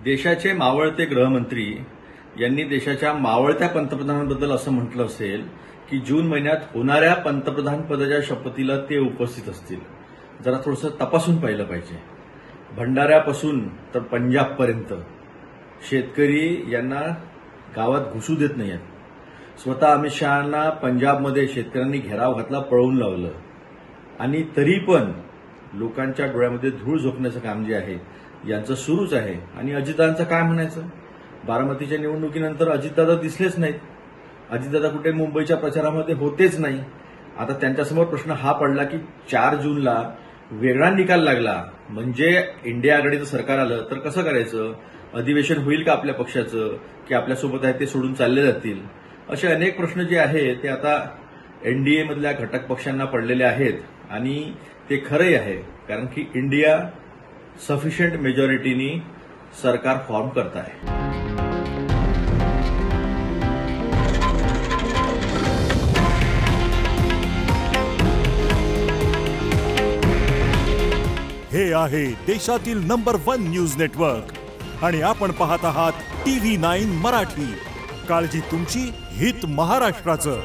देशाचे मावळते गृहमंत्री यांनी देशाच्या मावळत्या पंतप्रधानांबद्दल असं म्हटलं असेल की जून महिन्यात होणाऱ्या पंतप्रधान पदाच्या शपथीला ते उपस्थित असतील. जरा थोडंसं तपासून पाहिलं पाहिजे. भंडाऱ्यापासून तर पंजाबपर्यंत शेतकरी यांना गावात घुसू देत नाहीत. स्वतः अमित शहांना पंजाबमध्ये शेतकऱ्यांनी घेराव घातला, पळवून लावलं आणि तरी पण लोकांच्या डोळ्यामध्ये धूळ झोकण्याचं काम जे आहे यांचं सुरूच आहे. आणि अजितदादांचं काय म्हणायचं? बारामतीच्या निवडणुकीनंतर अजितदादा दिसलेच नाहीत. अजितदादा कुठे मुंबईच्या प्रचारामध्ये होतेच नाही. आता त्यांच्यासमोर प्रश्न हा पडला की 4 जूनला वेगळा निकाल लागला म्हणजे इंडिया आघाडीचं सरकार आलं तर कसं करायचं? अधिवेशन होईल का आपल्या पक्षाचं, की आपल्यासोबत आहे ते सोडून चालले जातील? असे अनेक प्रश्न जे आहेत ते आता एनडीए मधल्या घटक पक्षांना पडलेले आहेत आणि ते खरंही आहे, कारण की इंडिया सफिशियंट मेजॉरिटीनी सरकार फॉर्म करत आहे. हे आहे देशातील नंबर 1 न्यूज नेटवर्क आणि आपण पाहत आहात TV9 मराठी. काळजी तुमची, हित महाराष्ट्राचं.